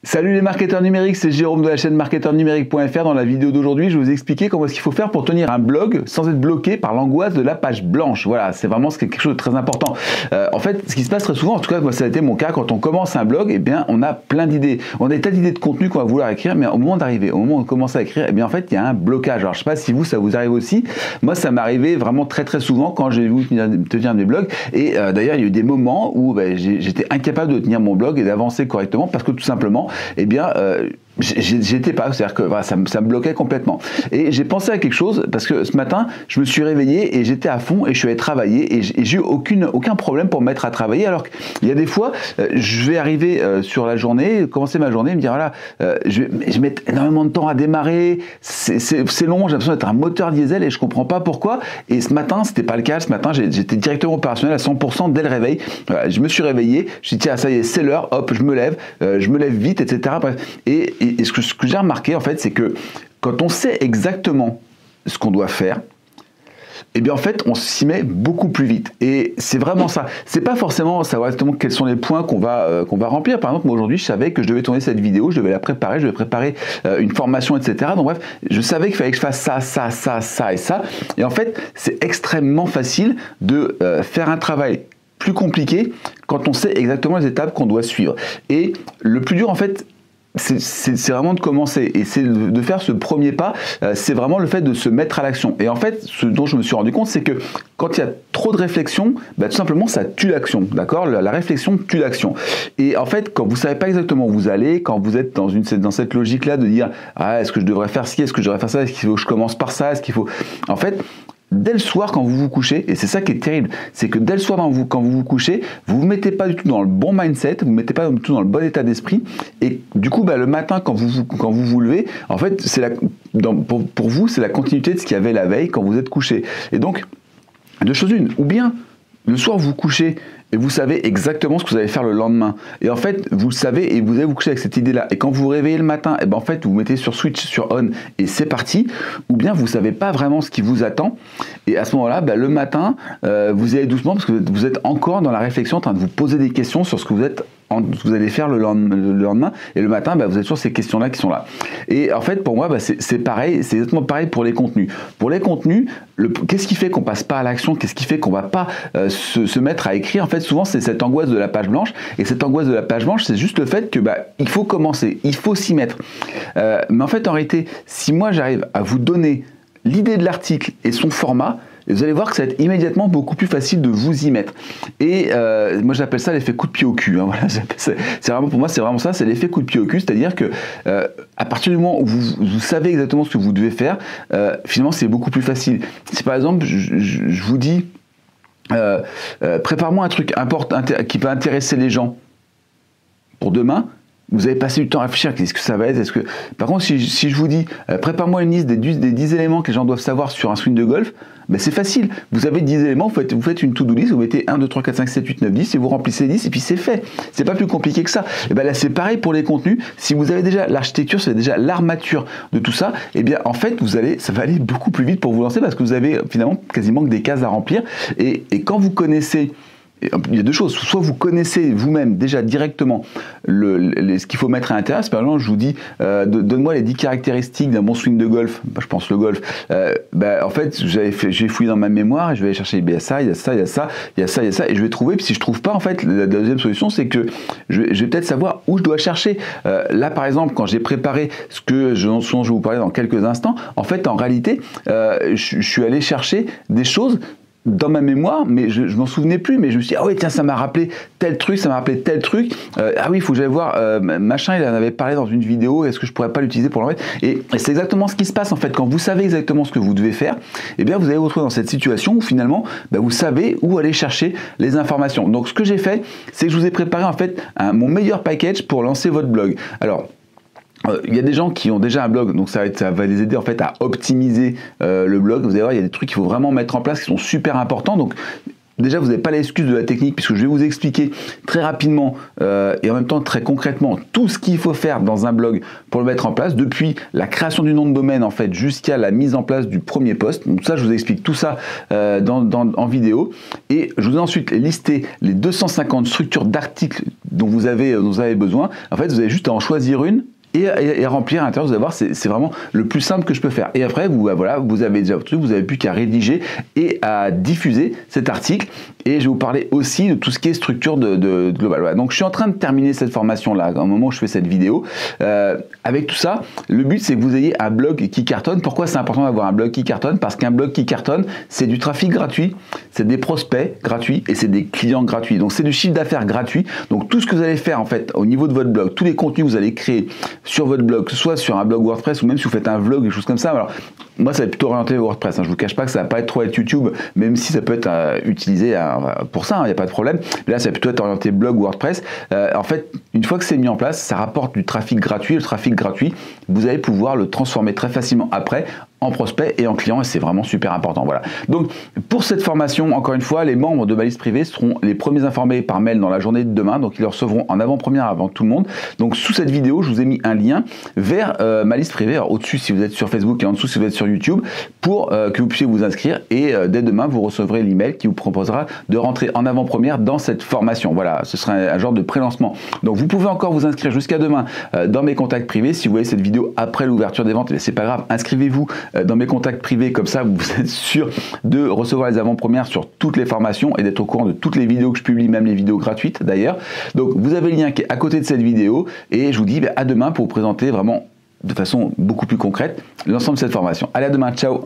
Salut les marketeurs numériques, c'est Jérôme de la chaîne marketeurnumérique.fr. Dans la vidéo d'aujourd'hui, je vais vous expliquer comment est-ce qu'il faut faire pour tenir un blog sans être bloqué par l'angoisse de la page blanche. Voilà, c'est vraiment quelque chose de très important. En fait, ce qui se passe très souvent, en tout cas moi ça a été mon cas, quand on commence un blog, eh bien on a plein d'idées. On a des tas d'idées de contenu qu'on va vouloir écrire, mais au moment d'arriver, au moment où on commence à écrire, eh bien en fait il y a un blocage. Alors je sais pas si vous ça vous arrive aussi. Moi ça m'arrivait vraiment très souvent quand j'ai voulu tenir mes blogs. Et d'ailleurs il y a eu des moments où j'étais incapable de tenir mon blog et d'avancer correctement parce que tout simplement eh bien, j'étais pas, c'est-à-dire que voilà, ça me bloquait complètement. Et j'ai pensé à quelque chose, parce que ce matin, je me suis réveillé et j'étais à fond et je suis allé travailler et j'ai eu aucun problème pour me mettre à travailler, alors qu'il y a des fois, je vais arriver sur la journée, commencer ma journée, me dire voilà, je vais mettre énormément de temps à démarrer, c'est long, j'ai l'impression d'être un moteur diesel et je comprends pas pourquoi. Et ce matin, c'était pas le cas. Ce matin, j'étais directement opérationnel à 100% dès le réveil. Voilà, je me suis réveillé, je me suis dit tiens, ça y est, c'est l'heure, hop, je me lève vite, etc. Bref. Et ce que j'ai remarqué, en fait, c'est que quand on sait exactement ce qu'on doit faire, eh bien en fait on s'y met beaucoup plus vite. Et c'est vraiment ça. C'est pas forcément savoir exactement quels sont les points qu'on va remplir. Par exemple, moi aujourd'hui je savais que je devais tourner cette vidéo, je devais la préparer, je devais préparer une formation, etc. Donc bref, je savais qu'il fallait que je fasse ça et ça. Et en fait c'est extrêmement facile de faire un travail plus compliqué quand on sait exactement les étapes qu'on doit suivre. Et le plus dur en fait, c'est vraiment de commencer, et c'est de faire ce premier pas. C'est vraiment le fait de se mettre à l'action. Et en fait, ce dont je me suis rendu compte, c'est que quand il y a trop de réflexion, tout simplement ça tue l'action, d'accord? La réflexion tue l'action. Et en fait, quand vous savez pas exactement où vous allez, quand vous êtes dans cette logique-là de dire ah, est-ce que je devrais faire ci, est-ce que je devrais faire ça, est-ce qu'il faut que je commence par ça, est-ce qu'il faut... En fait, dès le soir quand vous vous couchez, et c'est ça qui est terrible, c'est que dès le soir quand vous vous couchez, vous ne vous mettez pas du tout dans le bon mindset, vous ne vous mettez pas du tout dans le bon état d'esprit, et du coup le matin quand vous vous levez, en fait pour vous c'est la continuité de ce qu'il y avait la veille quand vous êtes couché. Et donc, deux choses une, ou bien le soir vous vous couchez et vous savez exactement ce que vous allez faire le lendemain. Et en fait, vous le savez et vous allez vous coucher avec cette idée-là. Et quand vous vous réveillez le matin, et en fait, vous mettez sur switch, sur on et c'est parti. Ou bien vous ne savez pas vraiment ce qui vous attend. Et à ce moment-là, le matin, vous y allez doucement parce que vous êtes encore dans la réflexion, en train de vous poser des questions sur ce que vous allez faire le lendemain. Et le matin, vous êtes sur ces questions-là qui sont là. Et en fait, pour moi, c'est pareil, c'est exactement pareil pour les contenus. Pour les contenus, qu'est-ce qui fait qu'on passe pas à l'action? Qu'est-ce qui fait qu'on va pas se mettre à écrire? En fait, souvent, c'est cette angoisse de la page blanche. Et cette angoisse de la page blanche, c'est juste le fait que il faut commencer, il faut s'y mettre. Mais en fait, en réalité, si moi j'arrive à vous donner l'idée de l'article et son format, et vous allez voir que ça va être immédiatement beaucoup plus facile de vous y mettre. Et moi j'appelle ça l'effet coup de pied au cul. Hein, voilà, pour moi c'est vraiment ça, c'est l'effet coup de pied au cul, c'est-à-dire que à partir du moment où vous savez exactement ce que vous devez faire, finalement c'est beaucoup plus facile. Si par exemple je vous dis prépare-moi un truc important qui peut intéresser les gens pour demain, vous avez passé du temps à réfléchir, qu'est-ce que ça va être, Par contre, si je vous dis, prépare-moi une liste des 10 éléments que les gens doivent savoir sur un swing de golf, c'est facile. Vous avez 10 éléments, vous faites une to-do list, vous mettez 1, 2, 3, 4, 5, 7, 8, 9, 10, et vous remplissez 10, et puis c'est fait. C'est pas plus compliqué que ça. Et là, c'est pareil pour les contenus. Si vous avez déjà l'architecture, c'est déjà l'armature de tout ça, en fait, ça va aller beaucoup plus vite pour vous lancer, parce que vous avez finalement quasiment que des cases à remplir. Et quand vous connaissez... Il y a deux choses, soit vous connaissez vous-même déjà directement ce qu'il faut mettre à l'intérieur. Par exemple, je vous dis, donne-moi les 10 caractéristiques d'un bon swing de golf, je pense le golf, en fait, j'ai fouillé dans ma mémoire et je vais aller chercher, il y a ça, il y a ça, il y a ça, il y a ça, il y a ça, et je vais trouver, puis si je trouve pas, en fait, la deuxième solution, c'est que je vais peut-être savoir où je dois chercher. Là, par exemple, quand j'ai préparé ce dont je vais vous parler dans quelques instants, en fait, en réalité, je suis allé chercher des choses dans ma mémoire, mais je m'en souvenais plus, mais je me suis dit, ah oui, tiens, ça m'a rappelé tel truc, ah oui, il faut que j'aille voir, machin, il en avait parlé dans une vidéo, est-ce que je pourrais pas l'utiliser pour l'envoyer? Et c'est exactement ce qui se passe, en fait, quand vous savez exactement ce que vous devez faire, vous allez vous retrouver dans cette situation où finalement, vous savez où aller chercher les informations. Donc, ce que j'ai fait, c'est que je vous ai préparé, en fait, mon meilleur package pour lancer votre blog. Alors, il y a des gens qui ont déjà un blog, donc ça va les aider en fait à optimiser le blog. Vous allez voir, il y a des trucs qu'il faut vraiment mettre en place qui sont super importants. Donc déjà vous n'avez pas l'excuse de la technique, puisque je vais vous expliquer très rapidement et en même temps très concrètement tout ce qu'il faut faire dans un blog pour le mettre en place, depuis la création du nom de domaine en fait jusqu'à la mise en place du premier post. Donc ça, je vous explique tout ça en vidéo, et je vous ai ensuite listé les 250 structures d'articles dont vous avez besoin. En fait, vous avez juste à en choisir une et remplir à l'intérieur. Vous allez voir, c'est vraiment le plus simple que je peux faire. Et après, voilà, vous avez déjà votre truc, vous n'avez plus qu'à rédiger et à diffuser cet article. Et je vais vous parler aussi de tout ce qui est structure de global. Voilà. Donc je suis en train de terminer cette formation là, au moment où je fais cette vidéo. Avec tout ça, le but c'est que vous ayez un blog qui cartonne. Pourquoi c'est important d'avoir un blog qui cartonne? Parce qu'un blog qui cartonne, c'est du trafic gratuit, c'est des prospects gratuits et c'est des clients gratuits. Donc c'est du chiffre d'affaires gratuit. Donc tout ce que vous allez faire en fait au niveau de votre blog, tous les contenus que vous allez créer sur votre blog, que ce soit sur un blog WordPress ou même si vous faites un vlog, des choses comme ça. Alors, moi, ça va être plutôt orienté WordPress. Je ne vous cache pas que ça va pas être trop être YouTube, même si ça peut être utilisé pour ça, il n'y a pas de problème. Mais là, ça va plutôt être orienté blog WordPress. En fait, une fois que c'est mis en place, ça rapporte du trafic gratuit. Le trafic gratuit, vous allez pouvoir le transformer très facilement après en prospect et en client, et c'est vraiment super important. Voilà. Donc pour cette formation, encore une fois, les membres de ma liste privée seront les premiers informés par mail dans la journée de demain, donc ils le recevront en avant-première avant tout le monde. Donc sous cette vidéo, je vous ai mis un lien vers ma liste privée, au-dessus si vous êtes sur Facebook et en dessous si vous êtes sur YouTube, pour que vous puissiez vous inscrire, et dès demain vous recevrez l'email qui vous proposera de rentrer en avant-première dans cette formation. Voilà, ce sera un genre de pré-lancement. Donc vous pouvez encore vous inscrire jusqu'à demain dans mes contacts privés. Si vous voyez cette vidéo après l'ouverture des ventes, c'est pas grave, inscrivez-vous dans mes contacts privés, comme ça vous êtes sûr de recevoir les avant-premières sur toutes les formations et d'être au courant de toutes les vidéos que je publie, même les vidéos gratuites d'ailleurs. Donc vous avez le lien qui est à côté de cette vidéo, et je vous dis à demain pour vous présenter vraiment de façon beaucoup plus concrète l'ensemble de cette formation. Allez, à demain, ciao.